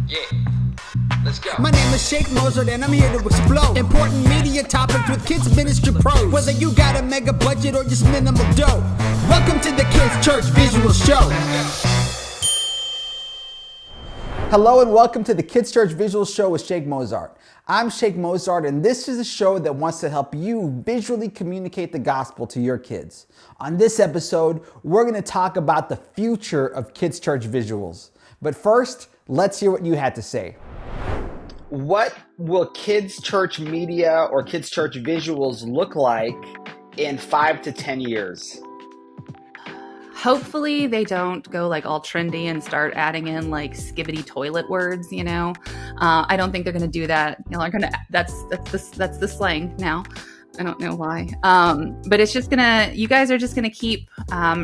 Yeah. Let's go. My name is Sheik Mozart and I'm here to explode important media topics with kids ministry pros. Whether you got a mega budget or just minimal dough. Welcome to the Kids Church Visual Show. Hello and welcome to the Kids Church Visual Show with Sheik Mozart. I'm Sheik Mozart and this is a show that wants to help you visually communicate the gospel to your kids. On this episode, we're going to talk about the future of Kids Church visuals. But first, let's hear what you had to say. What will Kids Church media or Kids Church visuals look like in 5 to 10 years? Hopefully they don't go like all trendy and start adding in like skibbity toilet words, you know. I don't think they're going to do that. You know, that's the slang now. I don't know why. But it's just you guys are just gonna keep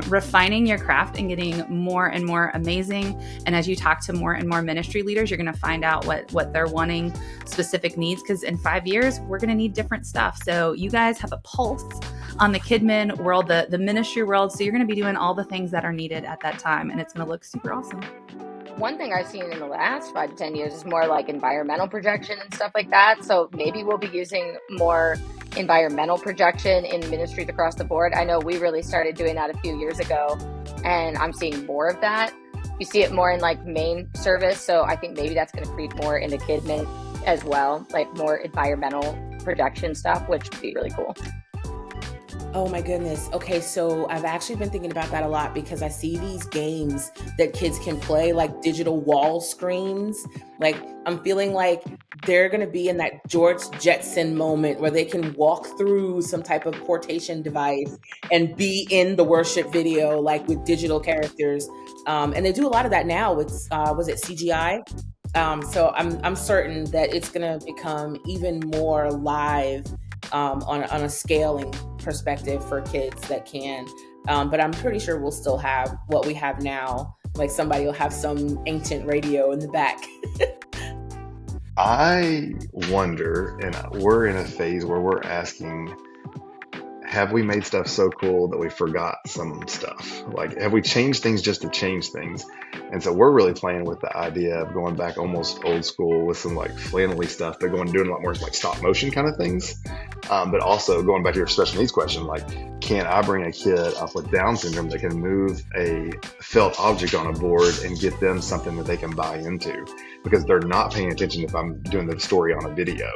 refining your craft and getting more and more amazing. And as you talk to more and more ministry leaders, you're gonna find out what they're wanting, specific needs, because in 5 years, we're gonna need different stuff. So you guys have a pulse on the kidmin world, the ministry world. So you're gonna be doing all the things that are needed at that time, and it's gonna look super awesome. One thing I've seen in the last 5 to 10 years is more like environmental projection and stuff like that. So maybe we'll be using more environmental projection in ministries across the board. I know we really started doing that a few years ago, and I'm seeing more of that. You see it more in like main service. So I think maybe that's going to creep more into kidmin as well, like more environmental projection stuff, which would be really cool. Oh my goodness. Okay, so I've actually been thinking about that a lot because I see these games that kids can play, like digital wall screens. Like I'm feeling like they're going to be in that George Jetson moment where they can walk through some type of portation device and be in the worship video, like with digital characters. And they do a lot of that now with, was it CGI? So I'm certain that it's going to become even more live on a scaling perspective for kids that can. But I'm pretty sure we'll still have what we have now. Like somebody will have some ancient radio in the back. I wonder, and we're in a phase where we're asking, have we made stuff so cool that we forgot some stuff? Like, have we changed things just to change things? And so we're really playing with the idea of going back almost old school with some like flannelly stuff, but doing a lot more like stop motion kind of things. But also going back to your special needs question, like, can I bring a kid up with Down syndrome that can move a felt object on a board and get them something that they can buy into? Because they're not paying attention if I'm doing the story on a video.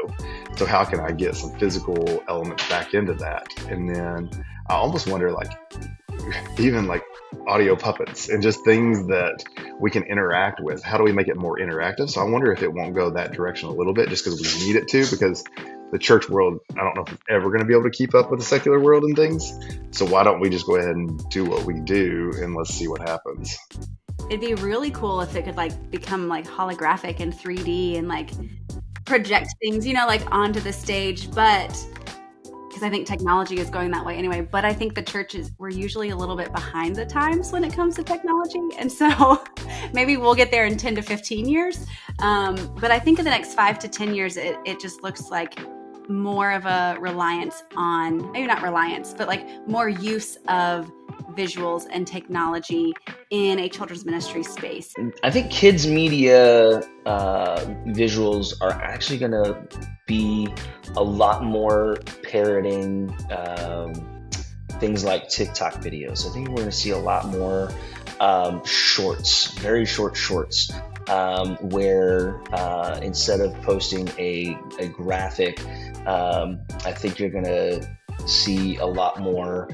So how can I get some physical elements back into that? And then I almost wonder, like, even like audio puppets and just things that we can interact with. How do we make it more interactive? So I wonder if it won't go that direction a little bit just because we need it to, because the church world, I don't know if it's ever going to be able to keep up with the secular world and things. So why don't we just go ahead and do what we do and let's see what happens. It'd be really cool if it could like become like holographic and 3D and like project things, you know, like onto the stage. But because I think technology is going that way anyway. But I think the churches, we're usually a little bit behind the times when it comes to technology. And so maybe we'll get there in 10 to 15 years. But I think in the next 5 to 10 years, it just looks like more of a reliance on, maybe not reliance, but like more use of visuals and technology in a children's ministry space. I think kids media visuals are actually going to be a lot more parroting things like TikTok videos. I think we're going to see a lot more shorts, very short shorts, where instead of posting a graphic, I think you're going to see a lot more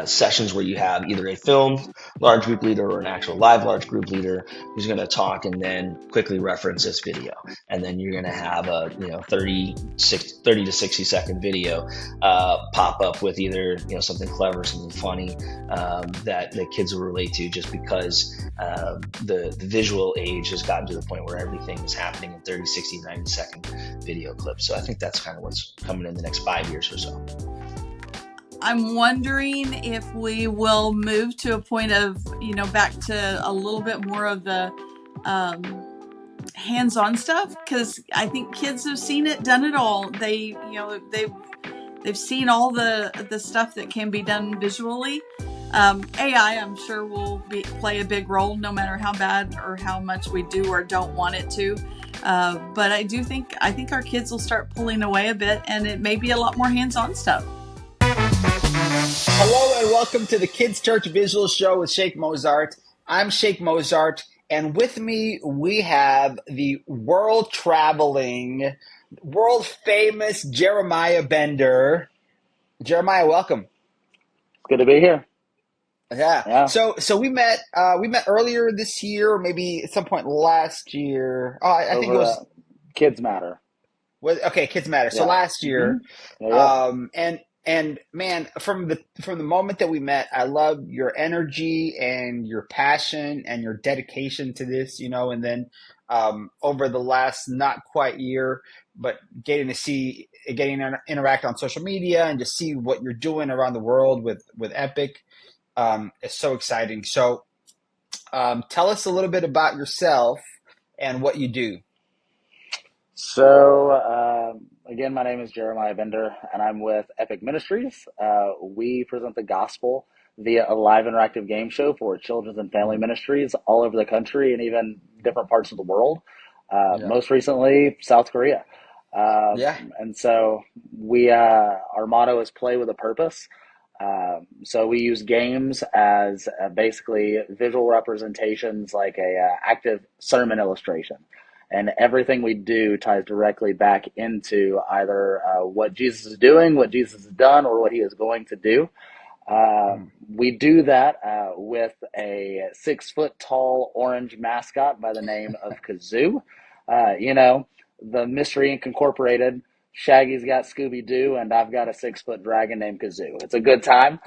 sessions where you have either a filmed large group leader or an actual live large group leader who's going to talk and then quickly reference this video. And then you're going to have a 30 to 60 second video pop up with either something clever, something funny that the kids will relate to, just because the visual age has gotten to the point where everything is happening in 30, 60, 90 second video clips. So I think that's kind of what's coming in the next 5 years or so. I'm wondering if we will move to a point of, back to a little bit more of the hands-on stuff, because I think kids have seen it, done it all. They've seen all the stuff that can be done visually. AI, I'm sure, will play a big role, no matter how bad or how much we do or don't want it to. But I think our kids will start pulling away a bit, and it may be a lot more hands-on stuff. Hello and welcome to the Kids Church Visual Show with Sheik Mozart. I'm Sheik Mozart, and with me we have the world-traveling, world-famous Jeremiah Bender. Jeremiah, welcome. Good to be here. Yeah. Yeah. So we met earlier this year, or maybe at some point last year. Oh, I think it Over was. Kids Matter. Okay, Kids Matter. So Yeah. last year, Yeah. and man, from the moment that we met, I love your energy and your passion and your dedication to this, and then over the last not quite year, but getting to interact on social media and just see what you're doing around the world with Epic is so exciting. So tell us a little bit about yourself and what you do. So, again, my name is Jeremiah Bender, and I'm with Epic Ministries. We present the gospel via a live interactive game show for children's and family ministries all over the country and even different parts of the world. Most recently, South Korea. And so our motto is play with a purpose. So we use games as basically visual representations, like a active sermon illustration. And everything we do ties directly back into either what Jesus is doing, what Jesus has done, or what he is going to do. We do that with a 6-foot tall orange mascot by the name of Kazoo. The Mystery Inc. Incorporated. Shaggy's got Scooby-Doo, and I've got a 6-foot dragon named Kazoo. It's a good time.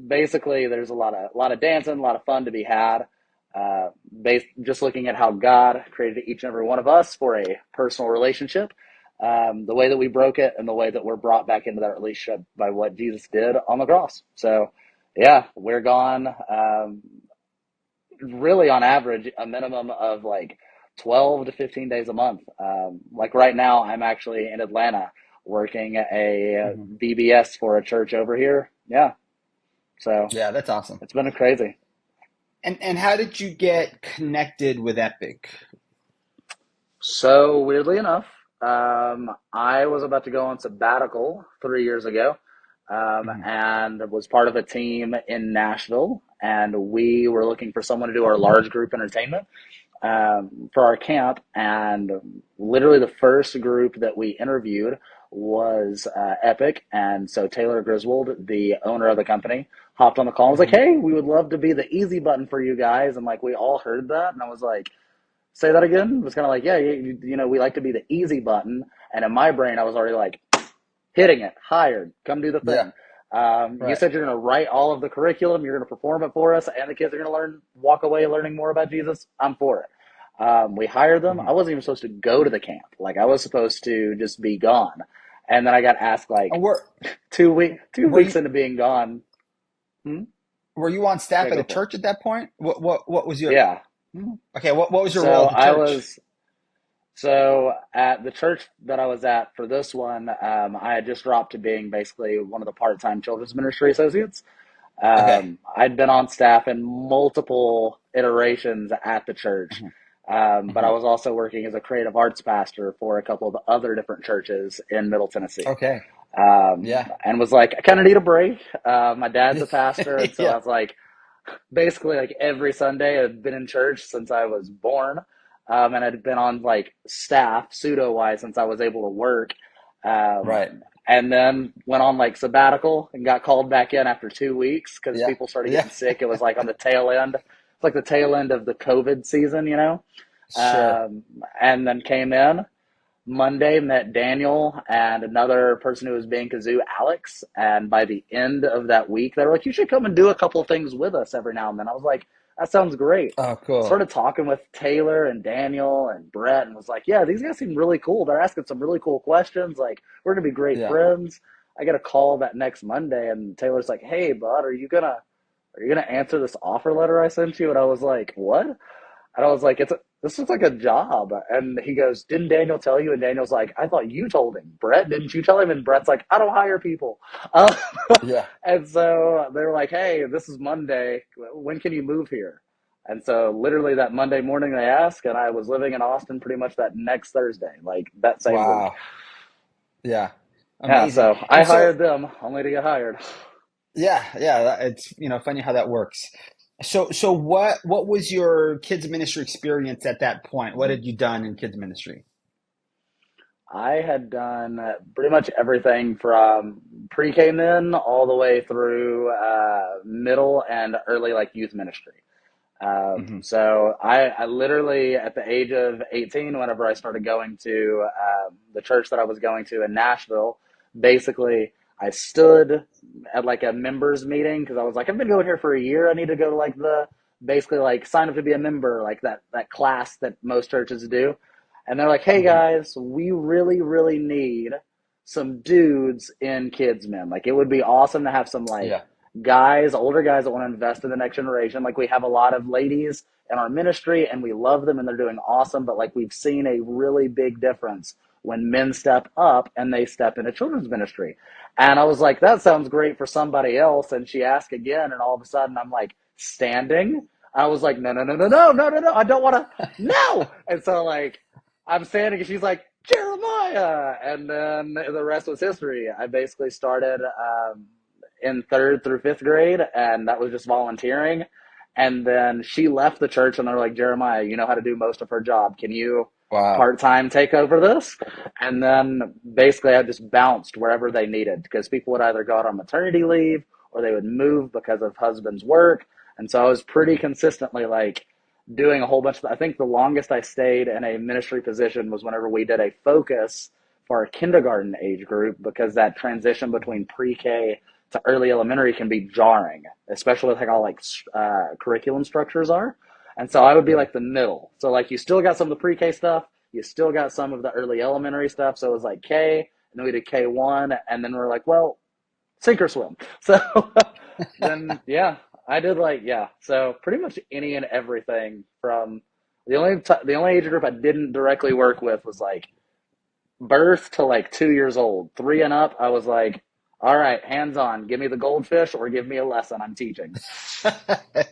Basically, there's a lot of dancing, a lot of fun to be had. Just looking at how God created each and every one of us for a personal relationship, the way that we broke it and the way that we're brought back into that relationship by what Jesus did on the cross. So, yeah, we're gone really on average a minimum of like 12 to 15 days a month. Like right now, I'm actually in Atlanta working a VBS for a church over here. Yeah. So yeah, that's awesome. It's been crazy. And how did you get connected with Epic? So weirdly enough, I was about to go on sabbatical 3 years ago, and was part of a team in Nashville, and we were looking for someone to do our large group entertainment for our camp. And literally the first group that we interviewed was Epic. And so Taylor Griswold, the owner of the company, hopped on the call and was like, hey, we would love to be the easy button for you guys. And like, we all heard that. And I was like, say that again? It was kind of like, yeah, we like to be the easy button. And in my brain, I was already like, hitting it, hired, come do the thing. You said you're going to write all of the curriculum, you're going to perform it for us, and the kids are going to walk away learning more about Jesus. I'm for it. We hired them. I wasn't even supposed to go to the camp. Like, I was supposed to just be gone. And then I got asked like 2 weeks into being gone. Were you on staff at a church at that point? What was your? Yeah. Okay. What was your role at the church? So at the church that I was at for this one, I had just dropped to being basically one of the part-time children's ministry associates. I'd been on staff in multiple iterations at the church, but I was also working as a creative arts pastor for a couple of other different churches in Middle Tennessee. And was like, I kind of need a break. My dad's a pastor, and so I was like, basically like every Sunday I've been in church since I was born. And I'd been on like staff pseudo-wise since I was able to work. And then went on like sabbatical and got called back in after 2 weeks because people started getting sick. It was like on the tail end. It's like the tail end of the COVID season, and then came in Monday, met Daniel and another person who was being Kazoo, Alex. And by the end of that week, they were like, you should come and do a couple of things with us every now and then. I was like, that sounds great. Oh, cool. Started talking with Taylor and Daniel and Brett and was like, yeah, these guys seem really cool. They're asking some really cool questions. Like, we're going to be great friends. I get a call that next Monday and Taylor's like, hey, bud, are you gonna answer this offer letter I sent you? And I was like, what? And I was like, this looks like a job. And he goes, didn't Daniel tell you? And Daniel's like, I thought you told him. Brett, didn't you tell him? And Brett's like, I don't hire people. Uh, Yeah. and so they're like, hey, this is Monday. When can you move here? And so literally that Monday morning they asked, and I was living in Austin pretty much that next Thursday, like that same week. Wow. Yeah. Yeah, Amazing. so I And so, hired them only to get hired. Yeah, yeah, it's funny how that works. So what was your kids ministry experience at that point? What had you done in kids ministry? I had done pretty much everything from pre-K then all the way through middle and early like youth ministry. Hmm. So I literally, at the age of 18, whenever I started going to the church that I was going to in Nashville, basically I stood at like a members meeting because I was like, I've been going here for a year. I need to go to like basically like sign up to be a member, like that class that most churches do. And they're like, hey Hmm. guys, we really, really need some dudes in kids men. Like it would be awesome to have some like yeah. guys, older guys that want to invest in the next generation. Like we have a lot of ladies in our ministry and we love them and they're doing awesome, but like we've seen a really big difference when men step up and they step into children's ministry. And I was like, that sounds great for somebody else. And she asked again, and all of a sudden I'm like standing. I was like, no, no, no, no, no, no, no, no. I don't want to, no. And so like I'm standing and she's like, Jeremiah. And then the rest was history. I basically started in third through fifth grade, and that was just volunteering. And then she left the church, and they're like, Jeremiah, you know how to do most of her job. Can you Wow. part time take over this? And then basically, I just bounced wherever they needed because people would either go out on maternity leave or they would move because of husband's work. And so I was pretty Mhm. consistently like doing a whole bunch of, I think the longest I stayed in a ministry position was whenever we did a focus for our kindergarten age group because that transition between pre-K to early elementary can be jarring, especially with like how like curriculum structures are. And so I would be Yeah. like the middle. So like you still got some of the pre-K stuff, you still got some of the early elementary stuff. So it was like K, and then we did K1, and then we are like, well, sink or swim. So then yeah, I did like yeah. So pretty much any and everything from the only age group I didn't directly work with was like birth to like 2 years old. Three and up, I was like, all right, hands on. Give me the goldfish or give me a lesson. I'm teaching.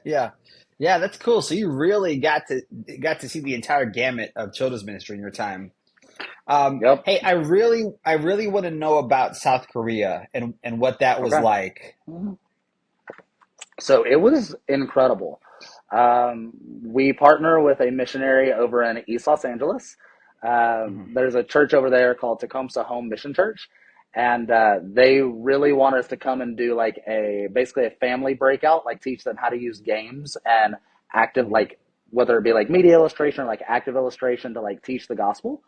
Yeah. Yeah, that's cool. So you really got to see the entire gamut of children's ministry in your time. Yep. Hey, I really want to know about South Korea and what that was Okay. like. So it was incredible. We partner with a missionary over in East Los Angeles. Hmm. There's a church over there called Tecumseh Home Mission Church, and they really want us to come and do like basically a family breakout, like teach them how to use games and active, Hmm. like whether it be like media illustration or like active illustration to like teach the gospel.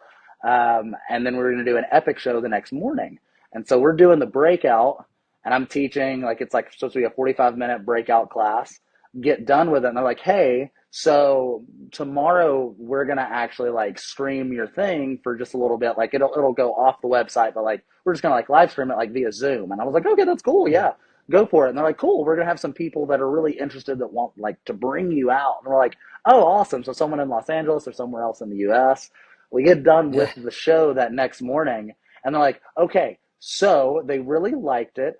And then we're going to do an epic show the next morning. And so we're doing the breakout and I'm teaching, like it's like supposed to be a 45-minute breakout class. Get done with it, and they're like, "Hey, so tomorrow we're gonna actually like stream your thing for just a little bit. Like it'll go off the website, but like we're just gonna like live stream it like via Zoom." And I was like, "Okay, that's cool. Yeah. Yeah, go for it." And they're like, "Cool. We're gonna have some people that are really interested that want like to bring you out." And we're like, "Oh, awesome!" So someone in Los Angeles or somewhere else in the U.S. We get done Yeah. with the show that next morning, and they're like, "Okay." So they really liked it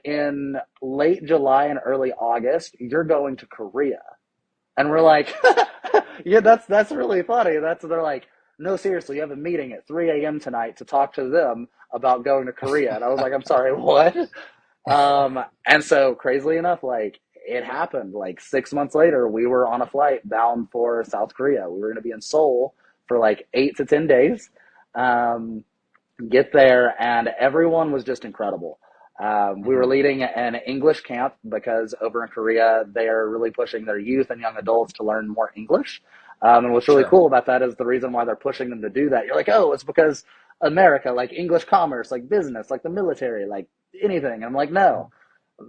in late July and early August, you're going to Korea. And we're like, yeah, that's really funny. They're like, no, seriously, you have a meeting at 3 a.m. tonight to talk to them about going to Korea. And I was like, I'm sorry, what? And so crazily enough, like it happened. Like 6 months later, we were on a flight bound for South Korea. We were going to be in Seoul for like 8 to 10 days. Um, get there, and everyone was just incredible. We were Mhm. leading an English camp because over in Korea, they are really pushing their youth and young adults to learn more English. And what's really Sure. cool about that is the reason why they're pushing them to do that. You're like, oh, it's because America, like English commerce, like business, like the military, like anything. And I'm like, no.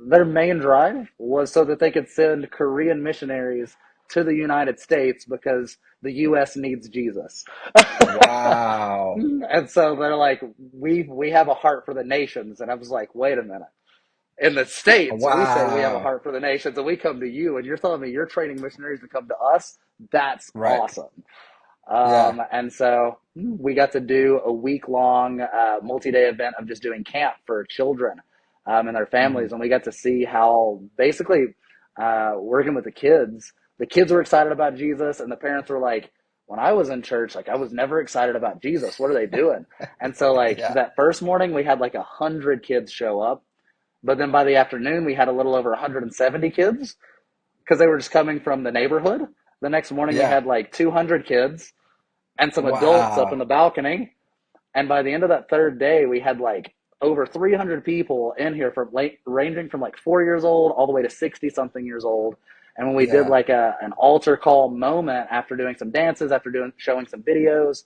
Their main drive was so that they could send Korean missionaries to the United States because the U.S. needs Jesus. Wow. And so they're like, we have a heart for the nations. And I was like, wait a minute. In the States, we say we have a Wow. heart for the nations and we come to you and you're telling me you're training missionaries to come to us? That's Right. awesome. Yeah. And so we got to do a week long multi-day event of just doing camp for children and their Hmm. families. And we got to see how basically working with the kids were excited about Jesus, and the parents were like, when I was in church, like I was never excited about Jesus. What are they doing? And so like Yeah. that first morning we had like 100 kids show up. But then by the afternoon we had a little over 170 kids because they were just coming from the neighborhood. The next morning we Yeah. had like 200 kids and some adults up in Wow. the balcony. And by the end of that third day, we had like over 300 people in here from ranging from like 4 years old all the way to 60 something years old. And when we did Yeah. like an altar call moment after doing some dances, after showing some videos,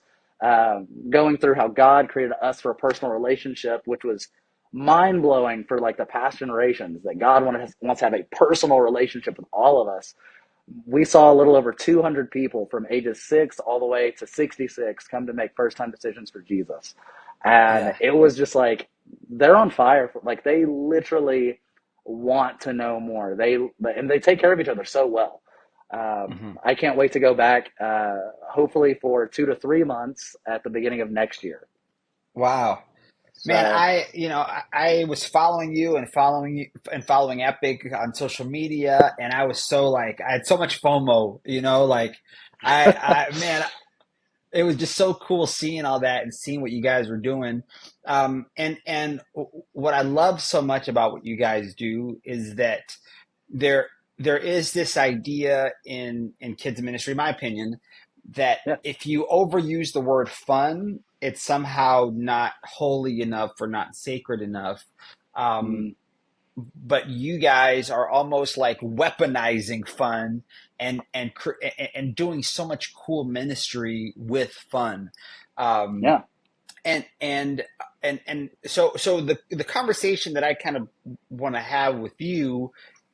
going through how God created us for a personal relationship, which was mind blowing for like the past generations, that God wants to have a personal relationship with all of us. We saw a little over 200 people from ages 6 all the way to 66 come to make first time decisions for Jesus. And Yeah. it was just like, they're on fire. Like they literally want to know more. And they take care of each other so well. Hmm. I can't wait to go back, hopefully for 2 to 3 months at the beginning of next year. Wow. So Man, I was following you and following Epic on social media, and I was so like, I had so much FOMO, like man, it was just so cool seeing all that and seeing what you guys were doing. And what I love so much about what you guys do is that there there is this idea in kids ministry, in my opinion, that yeah, if you overuse the word fun, it's somehow not holy enough or not sacred enough. Um, mm, but you guys are almost like weaponizing fun and doing so much cool ministry with fun. Um, yeah. and so the conversation that I kind of want to have with you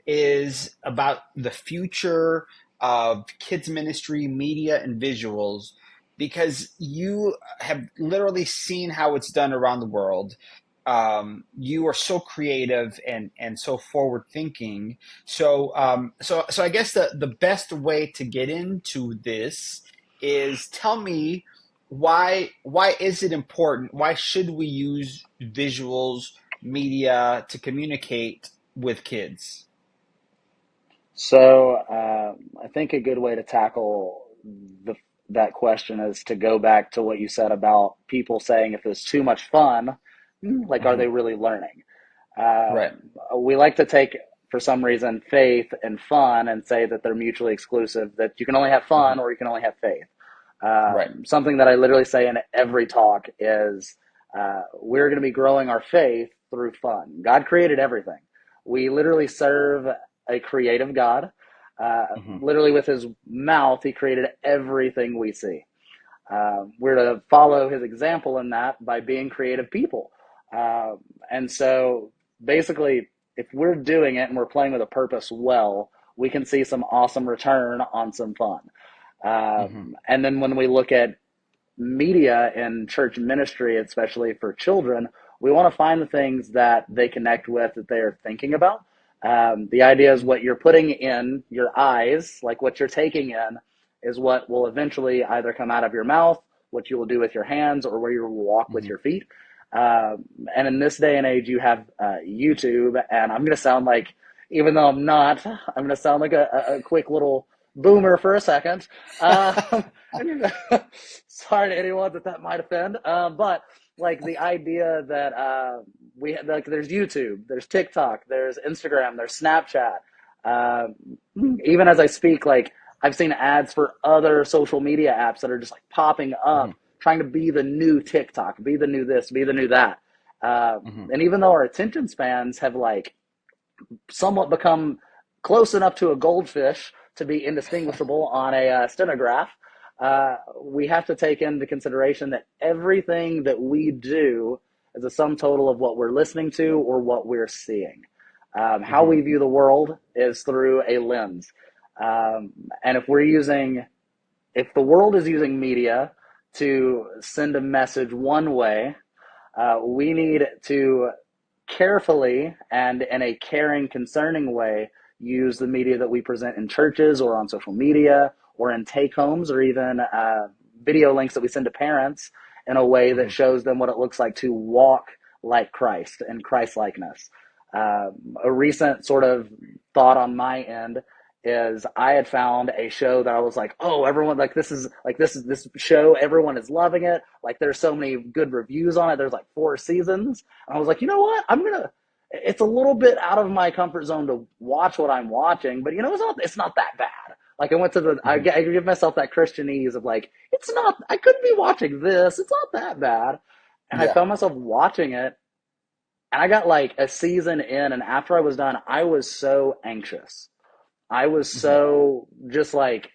is about the future of kids ministry, media, and visuals, because you have literally seen how it's done around the world. You are so creative and so forward thinking. So I guess the best way to get into this is, tell me, why is it important? Why should we use visuals, media, to communicate with kids? So I think a good way to tackle the, that question is to go back to what you said about people saying if it's too much fun, like are Hmm. they really learning? Um, Right. we like to take, for some reason, faith and fun and say that they're mutually exclusive, that you can only have Hmm. fun or you can only have faith. Right. Something that I literally say in every talk is we're going to be growing our faith through fun. God created everything. We literally serve a creative God. Hmm. Literally, with his mouth, he created everything we see. We're to follow his example in that by being creative people. And so basically, if we're doing it and we're playing with a purpose well, we can see some awesome return on some fun. Hmm. And then when we look at media and church ministry, especially for children, we want to find the things that they connect with, that they are thinking about. The idea is what you're putting in your eyes, like what you're taking in, is what will eventually either come out of your mouth, what you will do with your hands, or where you will walk with Hmm. your feet. And in this day and age, you have YouTube, and I'm going to sound like, even though I'm not, I'm going to sound like a quick little boomer for a second. Um, sorry to anyone that might offend, but like the idea that like there's YouTube, there's TikTok, there's Instagram, there's Snapchat. Um, Even as I speak, like I've seen ads for other social media apps that are just like popping Hmm. up, trying to be the new TikTok, be the new this, be the new that. Hmm. And even though our attention spans have like somewhat become close enough to a goldfish to be indistinguishable on a stenograph, we have to take into consideration that everything that we do is a sum total of what we're listening to or what we're seeing. How Hmm. we view the world is through a lens. Um, and if the world is using media to send a message one way, we need to carefully and in a caring, concerning way use the media that we present in churches or on social media or in take homes, or even video links that we send to parents in a way that shows them what it looks like to walk like Christ and Christ likeness. A recent sort of thought on my end is I had found a show that I was like, oh, everyone, like this show, everyone is loving it. Like there's so many good reviews on it. There's like 4 seasons. And I was like, you know what? It's a little bit out of my comfort zone to watch what I'm watching, but it's not that bad. Like I give myself that Christianese of like, I couldn't be watching this. It's not that bad. And I found myself watching it, and I got like a season in, and after I was done, I was so anxious. I was so just like,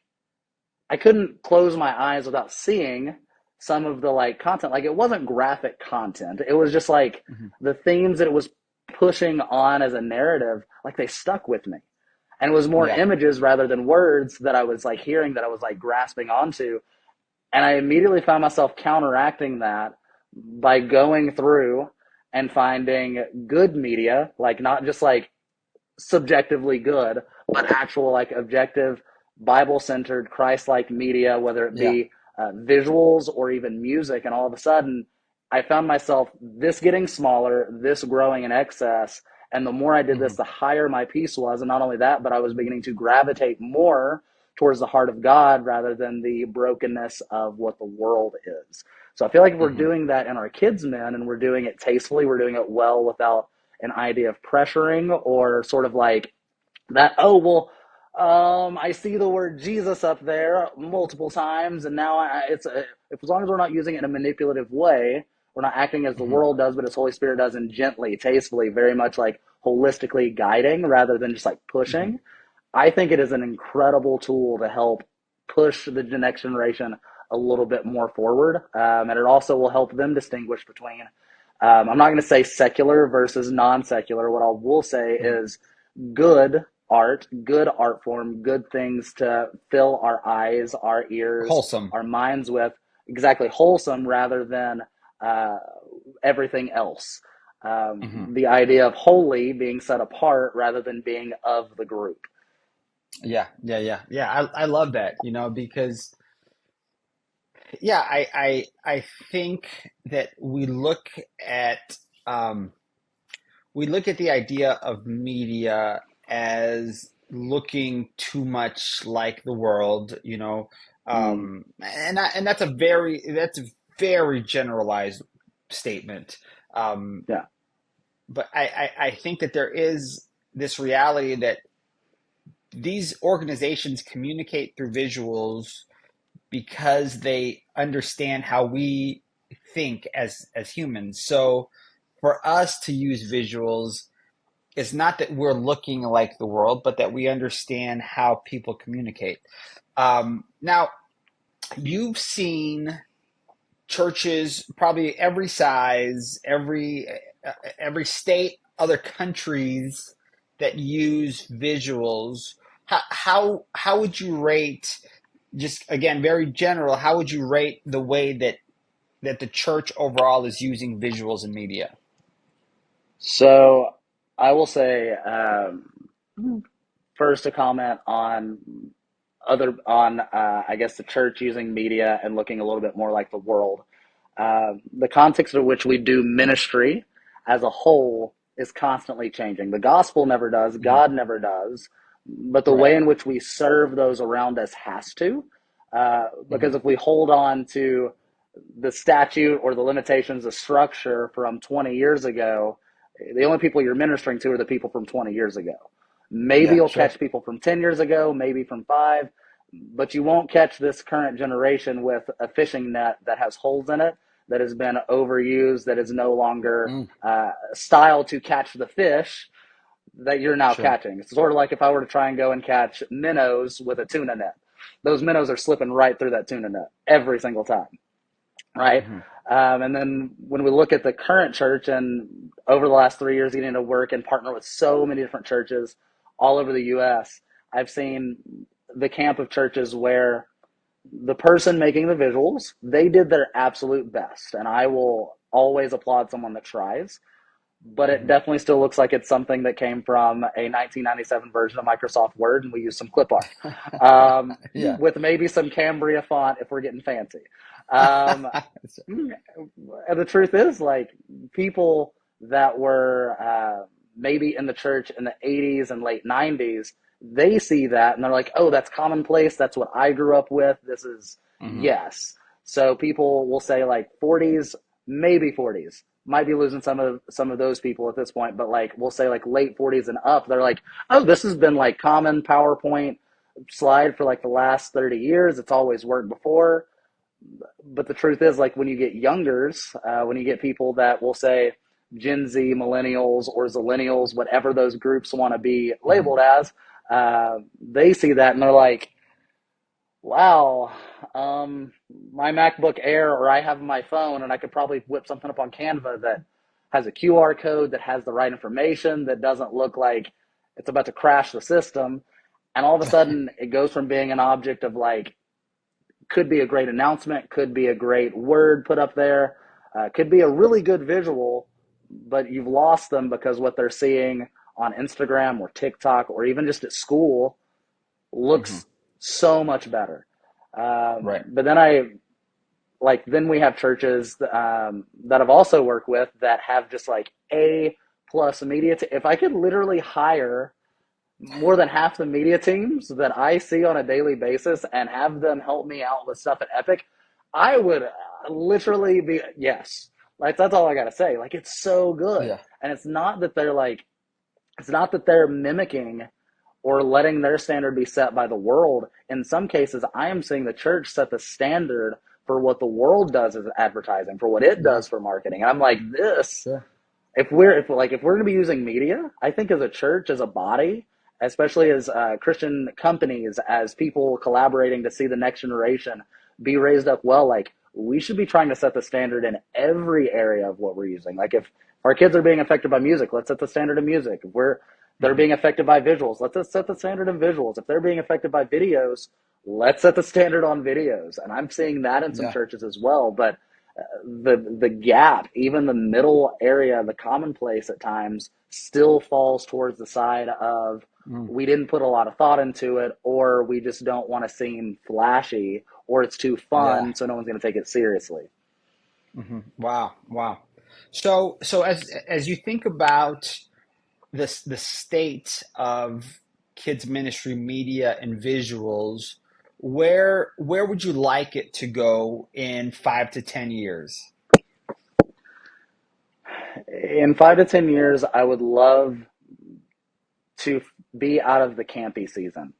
I couldn't close my eyes without seeing some of the like content. Like it wasn't graphic content. It was just like the themes that it was pushing on as a narrative, like they stuck with me. And it was more images rather than words that I was like hearing, that I was like grasping onto. And I immediately found myself counteracting that by going through and finding good media, like not just like subjectively good, but actual like objective, Bible-centered, Christ-like media, whether it be visuals or even music. And all of a sudden, I found myself this getting smaller, this growing in excess. And the more I did this, the higher my peace was. And not only that, but I was beginning to gravitate more towards the heart of God rather than the brokenness of what the world is. So I feel like if we're doing that in our kids' men, and we're doing it tastefully, we're doing it well without an idea of pressuring or sort of like that, oh, well, I see the word Jesus up there multiple times, and now as long as we're not using it in a manipulative way, we're not acting as the world does, but as Holy Spirit does, and gently, tastefully, very much like holistically guiding rather than just like pushing. I think it is an incredible tool to help push the next generation a little bit more forward, and it also will help them distinguish between, I'm not going to say secular versus non-secular. What I will say is good art, good art form, good things to fill our eyes, our ears, Wholesome. our minds with, exactly, wholesome rather than everything else. The idea of holy being set apart rather than being of the group. Yeah. I love that, because I think that we look at the idea of media as looking too much like the world, and that's a very generalized statement. But I think that there is this reality that these organizations communicate through visuals because they understand how we think as humans. So for us to use visuals, it's not that we're looking like the world, but that we understand how people communicate. Now, you've seen churches, probably every size, every state, other countries that use visuals. How would you rate, just again, very general, how would you rate the way that the church overall is using visuals and media? So I will say, first, a comment on I guess the church using media and looking a little bit more like the world. The context in which we do ministry as a whole is constantly changing. The gospel never does, God never does, but the way in which we serve those around us has to. Because if we hold on to the statute or the limitations of structure from 20 years ago, the only people you're ministering to are the people from 20 years ago. Maybe you'll catch people from 10 years ago, maybe from 5, but you won't catch this current generation with a fishing net that has holes in it, that has been overused, that is no longer styled to catch the fish that you're now catching. It's sort of like if I were to try and go and catch minnows with a tuna net. Those minnows are slipping right through that tuna net every single time, right? And then when we look at the current church, and over the last 3 years getting to work and partner with so many different churches all over the U.S., I've seen the camp of churches where the person making the visuals, they did their absolute best. And I will always applaud someone that tries. but it definitely still looks like it's something that came from a 1997 version of Microsoft Word, and we use some clip art Yeah. with maybe some Cambria font if we're getting fancy. Um, and the truth is, like, people that were maybe in the church in the 80s and late 90s, they see that and they're like, oh, that's commonplace. That's what I grew up with. This is, yes. So people will say like 40s, maybe 40s. Might be losing some of those people at this point, but like we'll say like late 40s and up, they're like, oh, this has been like common PowerPoint slide for like the last 30 years. It's always worked before. But the truth is, like, when you get youngers, when you get people that will say Gen Z, millennials, or zillennials, whatever those groups want to be labeled as, they see that and they're like, wow, my MacBook Air, or I have my phone and I could probably whip something up on Canva that has a QR code, that has the right information, that doesn't look like it's about to crash the system. And all of a sudden it goes from being an object of like, could be a great announcement, could be a great word put up there, could be a really good visual, but you've lost them because what they're seeing on Instagram or TikTok or even just at school looks so much better. Right. But then we have churches that I've also worked with that have just like A plus media. If I could literally hire more than half the media teams that I see on a daily basis and have them help me out with stuff at Epic, I would literally be, yes. Like, that's all I got to say. Like, it's so good. Yeah. And it's not that they're mimicking or letting their standard be set by the world. In some cases, I am seeing the church set the standard for what the world does as advertising, for what it does for marketing. And I'm like, this, if we're going to be using media, I think as a church, as a body, especially as Christian companies, as people collaborating to see the next generation be raised up well, like, we should be trying to set the standard in every area of what we're using. Like, if our kids are being affected by music, let's set the standard of music. If they're being affected by visuals, let's set the standard of visuals. If they're being affected by videos, let's set the standard on videos. And I'm seeing that in some churches as well. But the gap, even the middle area, the commonplace at times, still falls towards the side of we didn't put a lot of thought into it, or we just don't want to seem flashy, or it's too fun, so no one's going to take it seriously. Wow. So as you think about the state of kids ministry media and visuals, where would you like it to go in 5 to 10 years? In 5 to 10 years, I would love to be out of the campy season.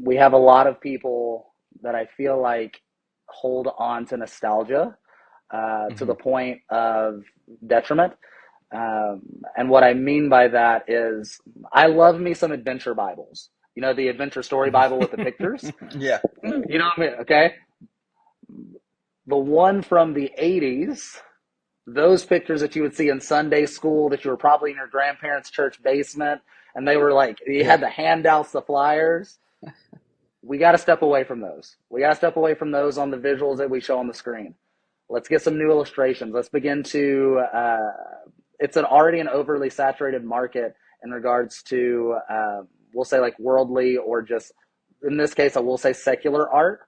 We have a lot of people that I feel like hold on to nostalgia to the point of detriment. And what I mean by that is I love me some adventure Bibles. You know, the adventure story Bible with the pictures? Yeah. You know what I mean? Okay. The one from the 80s, those pictures that you would see in Sunday school that you were probably in your grandparents' church basement, and they were like, you had the handouts, the flyers. We got to step away from those. We got to step away from those on the visuals that we show on the screen. Let's get some new illustrations. Let's begin to, it's already an overly saturated market in regards to, we'll say like worldly, or just, in this case, I will say secular art.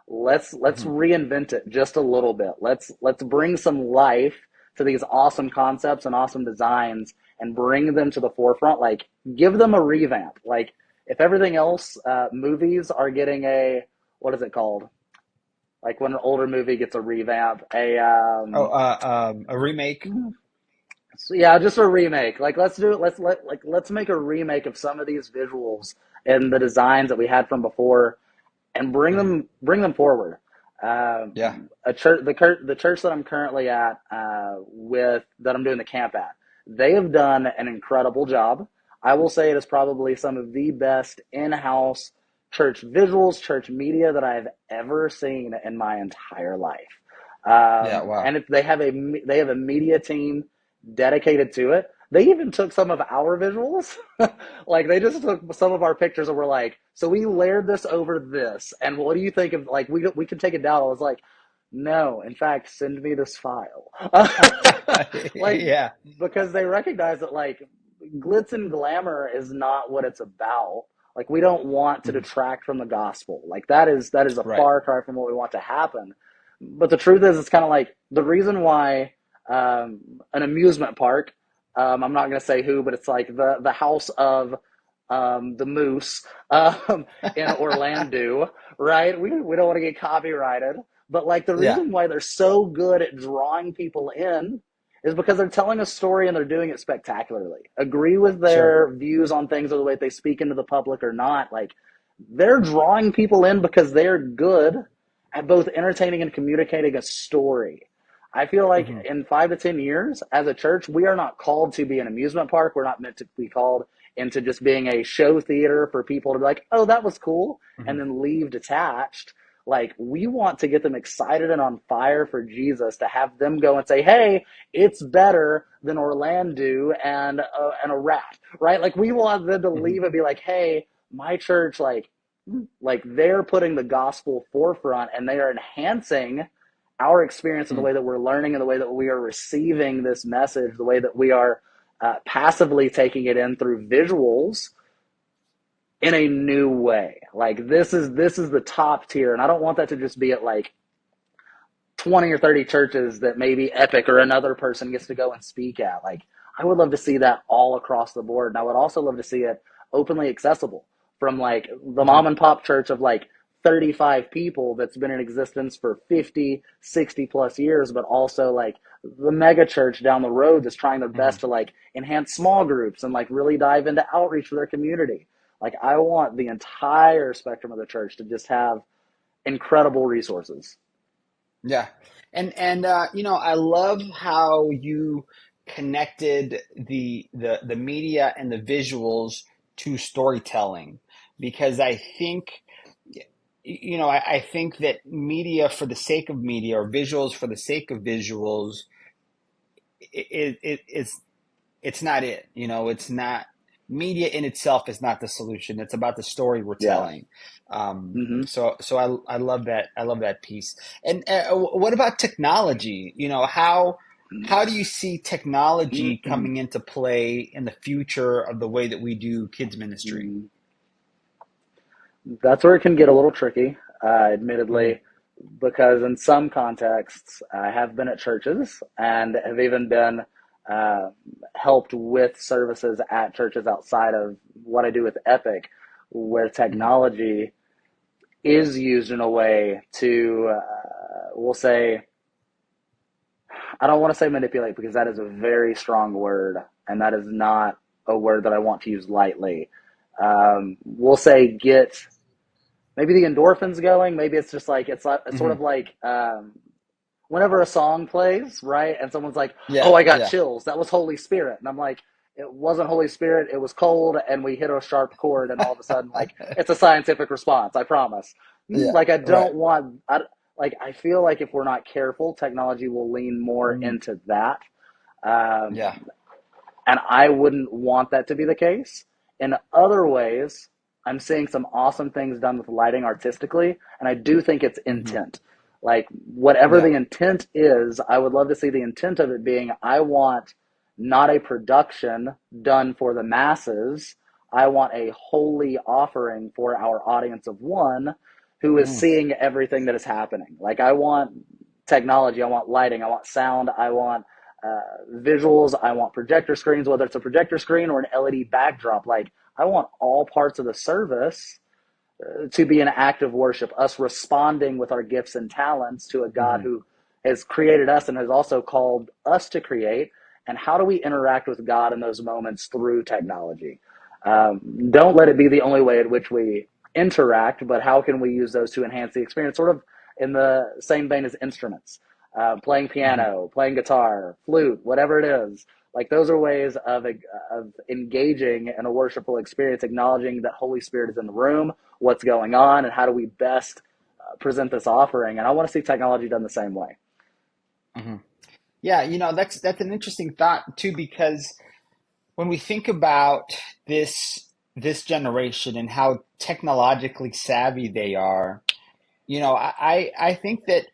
Let's reinvent it just a little bit. Let's bring some life to these awesome concepts and awesome designs and bring them to the forefront. Like, give them a revamp. Like, if everything else, movies are getting what is it called? Like when an older movie gets a revamp, A remake. So yeah, just a remake. Like, let's do it. Let's make a remake of some of these visuals and the designs that we had from before, and bring them forward. The church that I'm currently at, that I'm doing the camp at, they have done an incredible job. I will say it is probably some of the best in-house church visuals, church media that I've ever seen in my entire life. Wow. And if they have a media team dedicated to it. They even took some of our visuals. Like, they just took some of our pictures and were like, so we layered this over this. And what do you think of, like, we can take it down. I was like, no, in fact, send me this file. Like, Yeah. because they recognize that, like, glitz and glamour is not what it's about. Like, we don't want to Mhm. detract from the gospel. Like, that is a Right. far cry from what we want to happen. But the truth is, it's kind of like the reason why an amusement park, I'm not going to say who, but it's like the house of the moose in Orlando, right? We don't want to get copyrighted, but like the Yeah. reason why they're so good at drawing people in is because they're telling a story and they're doing it spectacularly. Agree with Sure. their views on things or the way they speak into the public or not, like they're drawing people in because they're good at both entertaining and communicating a story. I feel like Hmm. in 5 to 10 years, as a church, we are not called to be an amusement park. We're not meant to be called into just being a show theater for people to be like, oh, that was cool, Hmm. and then leave detached. Like, we want to get them excited and on fire for Jesus, to have them go and say, hey, it's better than Orlando and a rat, right? Like, we want them to Hmm. leave and be like, hey, my church, like they're putting the gospel forefront and they are enhancing our experience in the way that we're learning and the way that we are receiving this message, the way that we are passively taking it in through visuals in a new way. Like, this is the top tier, and I don't want that to just be at like 20 or 30 churches that maybe Epic or another person gets to go and speak at. Like, I would love to see that all across the board. And I would also love to see it openly accessible from like the Hmm. mom and pop church of like 35 people that's been in existence for 50, 60 plus years, but also like the mega church down the road that's trying their Hmm. best to like enhance small groups and like really dive into outreach for their community. Like, I want the entire spectrum of the church to just have incredible resources. Yeah. And I love how you connected the media and the visuals to storytelling, because I think I think that media for the sake of media, or visuals for the sake of visuals, it's not it. It's not, media in itself is not the solution. It's about the story we're Yeah. telling. Mm-hmm. So I love that. I love that piece. And what about technology? How do you see technology coming into play in the future of the way that we do kids ministry? That's where it can get a little tricky, Hmm. admittedly, because in some contexts, I have been at churches and have even been uh, helped with services at churches outside of what I do with Epic, where Hmm. technology is used in a way to, we'll say, I don't want to say manipulate because that is a very strong word, and that is not a word that I want to use lightly. We'll say get maybe the endorphins going. Maybe it's just like it's sort Hmm. of like whenever a song plays, right? And someone's like, "Oh, Yeah. I got Yeah. chills. That was Holy Spirit," and I'm like, "It wasn't Holy Spirit. It was cold, and we hit a sharp chord, and all of a sudden, like, it's a scientific response. I promise." Yeah. Like, I Right. don't want. I feel like if we're not careful, technology will lean more Mm. into that. Um, Yeah. and I wouldn't want that to be the case. In other ways, I'm seeing some awesome things done with lighting artistically, and I do think it's Hmm. intent. Like, whatever Yeah. the intent is, I would love to see the intent of it being, I want not a production done for the masses. I want a holy offering for our audience of one who is Mm. seeing everything that is happening. Like, I want technology, I want lighting, I want sound, I want visuals. I want projector screens, whether it's a projector screen or an LED backdrop. Like, I want all parts of the service to be an act of worship, us responding with our gifts and talents to a God Hmm. who has created us and has also called us to create. And how do we interact with God in those moments through technology? Don't let it be the only way in which we interact, but how can we use those to enhance the experience? Sort of in the same vein as instruments, playing Hmm. piano, playing guitar, flute, whatever it is. Like, those are ways of engaging in a worshipful experience, acknowledging that Holy Spirit is in the room, what's going on, and how do we best present this offering. And I want to see technology done the same way. Hmm. Yeah, that's an interesting thought too, because when we think about this generation and how technologically savvy they are, I think that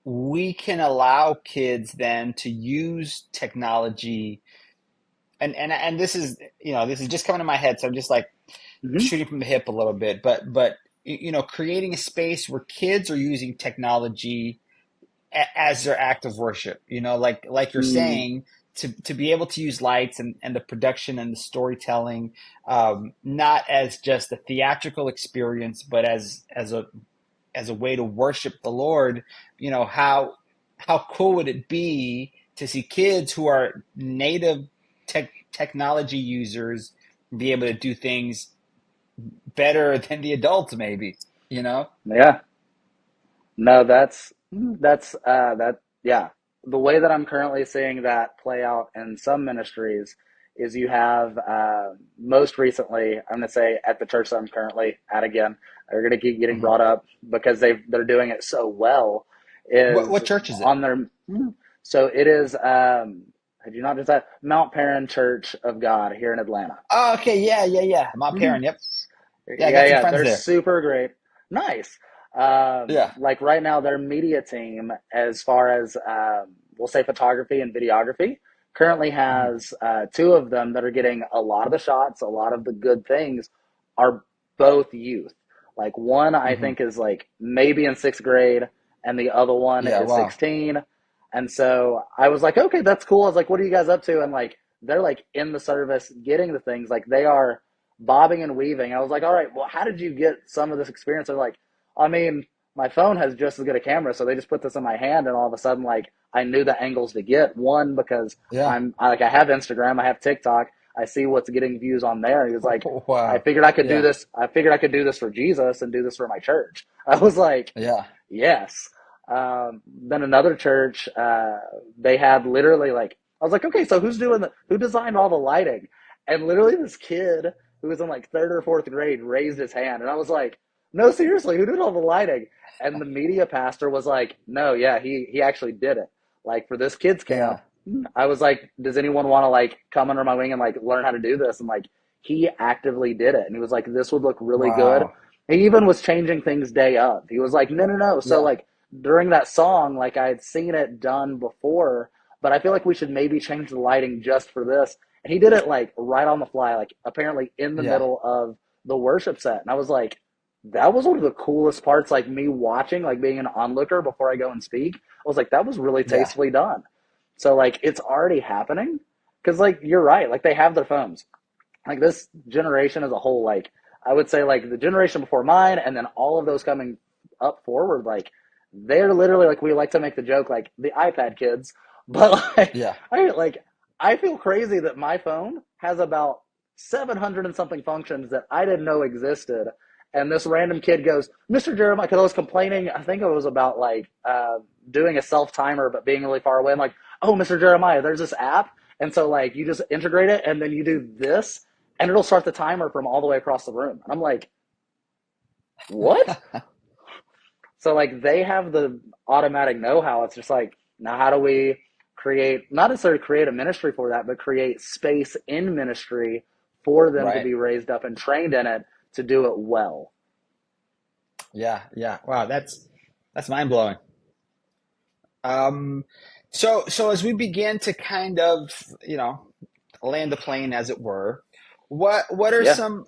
we can allow kids then to use technology, and this is, this is just coming to my head, so I'm just like Hmm. shooting from the hip a little bit, but creating a space where kids are using technology as their act of worship, like you're Mm, saying, to be able to use lights and the production and the storytelling, not as just a theatrical experience, but as a way to worship the Lord. How cool would it be to see kids who are native technology users be able to do things better than the adults, maybe, you know? yeah. No, that yeah. The way that I'm currently seeing that play out in some ministries is you have most recently, I'm going to say at the church that I'm currently at again, they're going to keep getting Mhm. brought up because they're doing it so well. What Is church is it? on their so it is. Had you not just that Mount Perrin Church of God here in Atlanta? Oh, okay, yeah, yeah, yeah. Mount Mhm. Perrin, yep. Yeah, I Yeah, got some yeah, friends they're there. super great. Nice. Yeah. Like right now, their media team, as far as we'll say photography and videography, currently Mhm. has two of them that are getting a lot of the shots, a lot of the good things are both youth. Like one, I Mhm. think, is like maybe in sixth grade, and the other one Yeah, is wow. 16. And so I was like, okay, that's cool. I was like, what are you guys up to? And like, they're like in the service getting the things. Like they are bobbing and weaving. I was like, all right, well, how did you get some of this experience? They're like, I mean, my phone has just as good a camera, so they just put this in my hand, and all of a sudden, like, I knew the angles to get. One, because Yeah. I have Instagram, I have TikTok, I see what's getting views on there. He was like, I Wow. figured I could do Yeah. this. I figured I could do this for Jesus and do this for my church. I was like, Yeah. yes. Then another church, they had literally like, I was like, okay, so who designed all the lighting? And literally this kid who was in like third or fourth grade raised his hand. And I was like, no, seriously, who did all the lighting? And the media pastor was like, no, yeah, he actually did it. Like for this kids camp, Yeah. I was like, does anyone want to like come under my wing and like learn how to do this? And like he actively did it. And he was like, this would look really good. Wow. He even was changing things day of. He was like, no, no, no. So Yeah. like during that song, like I had seen it done before, but I feel like we should maybe change the lighting just for this. And he did it like right on the fly, like apparently in the Yeah. middle of the worship set. And I was like, that was one of the coolest parts, like me watching, like being an onlooker before I go and speak. I was like, that was really Yeah. tastefully done. So like it's already happening. Cause like you're right, like they have their phones. Like this generation as a whole, like I would say like the generation before mine and then all of those coming up forward, like they're literally like we like to make the joke like the iPad kids, but Yeah. I feel crazy that my phone has about 700 and something functions that I didn't know existed. And this random kid goes, Mr. Jeremiah, because I was complaining, I think it was about like doing a self timer, but being really far away. I'm like, oh, Mr. Jeremiah, there's this app. And so like you just integrate it and then you do this and it'll start the timer from all the way across the room. And I'm like, what? So like they have the automatic know-how. It's just like, now how do we create, not necessarily create a ministry for that, but create space in ministry for them to Right. be raised up and trained in it to do it well. Yeah. Yeah. Wow. That's mind blowing. Um, so as we begin to kind of, land the plane, as it were, what are Yeah. some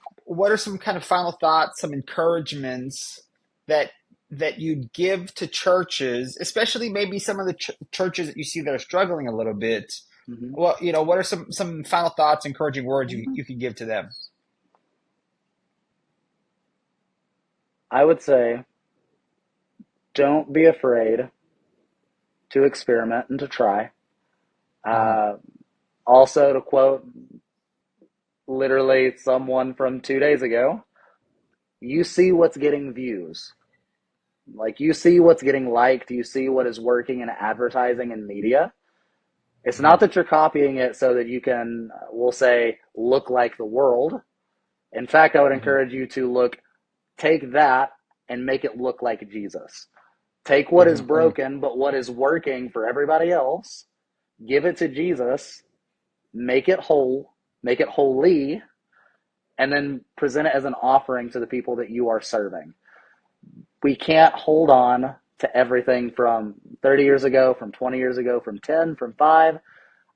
kind of final thoughts, some encouragements that you'd give to churches, especially maybe some of the churches that you see that are struggling a little bit? Mm-hmm. Well, what are some final thoughts, encouraging words you could give to them? I would say don't be afraid to experiment and to try. Hmm. Uh, Also, to quote literally someone from 2 days ago, you see what's getting views. Like you see what's getting liked, you see what is working in advertising and media. It's Hmm. not that you're copying it so that you can, we'll say, look like the world. In fact, I would Hmm. encourage you to take that and make it look like Jesus. Take what is Hmm. Hmm. broken, but what is working for everybody else, give it to Jesus, make it whole, make it holy, and then present it as an offering to the people that you are serving. We can't hold on to everything from 30 years ago, from 20 years ago, from 10, from 5.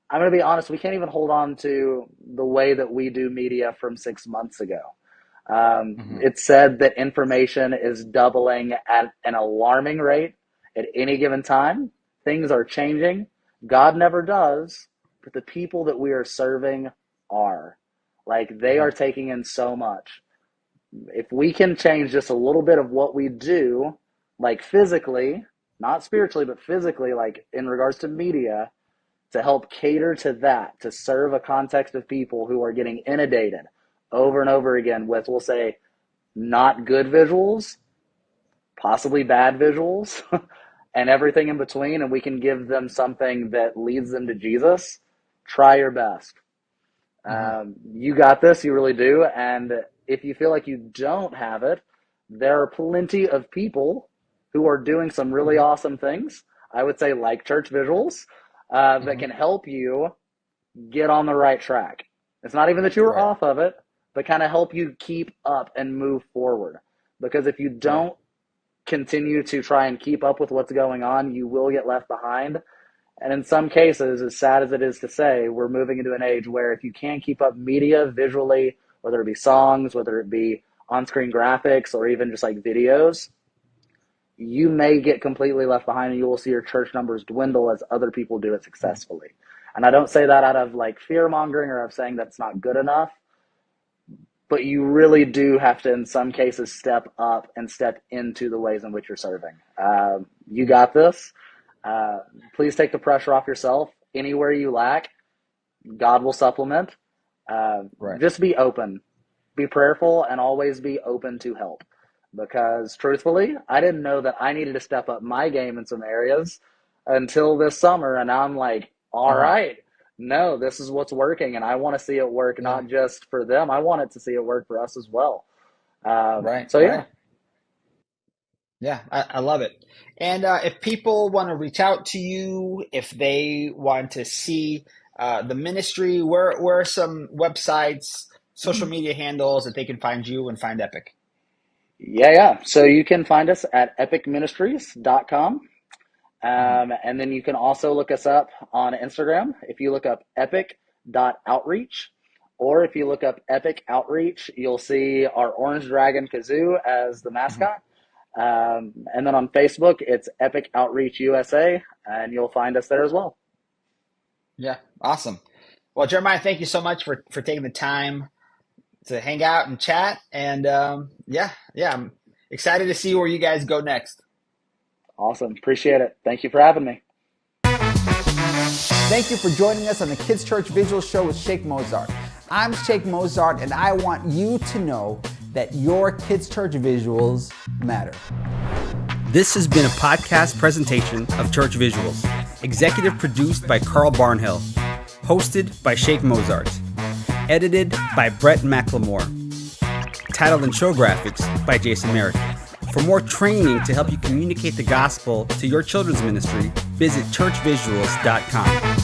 I'm going to be honest, we can't even hold on to the way that we do media from 6 months ago. It's said that information is doubling at an alarming rate at any given time. Things are changing. God never does, but the people that we are serving are. Like, they are taking in so much. If we can change just a little bit of what we do, like physically, not spiritually, but physically, like in regards to media, to help cater to that, to serve a context of people who are getting inundated over and over again with, we'll say, not good visuals, possibly bad visuals, and everything in between, and we can give them something that leads them to Jesus, try your best. You got this, you really do. And if you feel like you don't have it, there are plenty of people who are doing some really awesome things, I would say, like church visuals, that can help you get on the right track. It's not even that you were off of it, but kind of help you keep up and move forward. Because if you don't continue to try and keep up with what's going on, you will get left behind. And in some cases, as sad as it is to say, we're moving into an age where if you can't keep up media visually, whether it be songs, whether it be on-screen graphics, or even just like videos, you may get completely left behind, and you will see your church numbers dwindle as other people do it successfully. And I don't say that out of like fear-mongering or of saying that's not good enough, but you really do have to, in some cases, step up and step into the ways in which you're serving. You got this. Please take the pressure off yourself. Anywhere you lack, God will supplement. Just be open. Be prayerful and always be open to help. Because truthfully, I didn't know that I needed to step up my game in some areas until this summer. And now I'm like, all right, no, this is what's working. And I want to see it work, not just for them. I want it to see it work for us as well. Yeah, I love it. And if people want to reach out to you, if they want to see the ministry, where are some websites, social media handles that they can find you and find Epic? So you can find us at epicministries.com. And then you can also look us up on Instagram. If you look up epic.outreach, or if you look up Epic Outreach, you'll see our orange dragon kazoo as the mascot. And then on Facebook, it's Epic Outreach USA, and you'll find us there as well. Yeah, awesome. Well, Jeremiah, thank you so much for taking the time to hang out and chat. And I'm excited to see where you guys go next. Awesome. Appreciate it. Thank you for having me. Thank you for joining us on the Kids Church Visual Show with Sheik Mozart. I'm Sheik Mozart, and I want you to know that your Kids Church visuals matter. This has been a podcast presentation of Church Visuals, executive produced by Carl Barnhill, hosted by Sheik Mozart, edited by Brett McLemore, title and show graphics by Jason Merrick. For more training to help you communicate the gospel to your children's ministry, visit churchvisuals.com.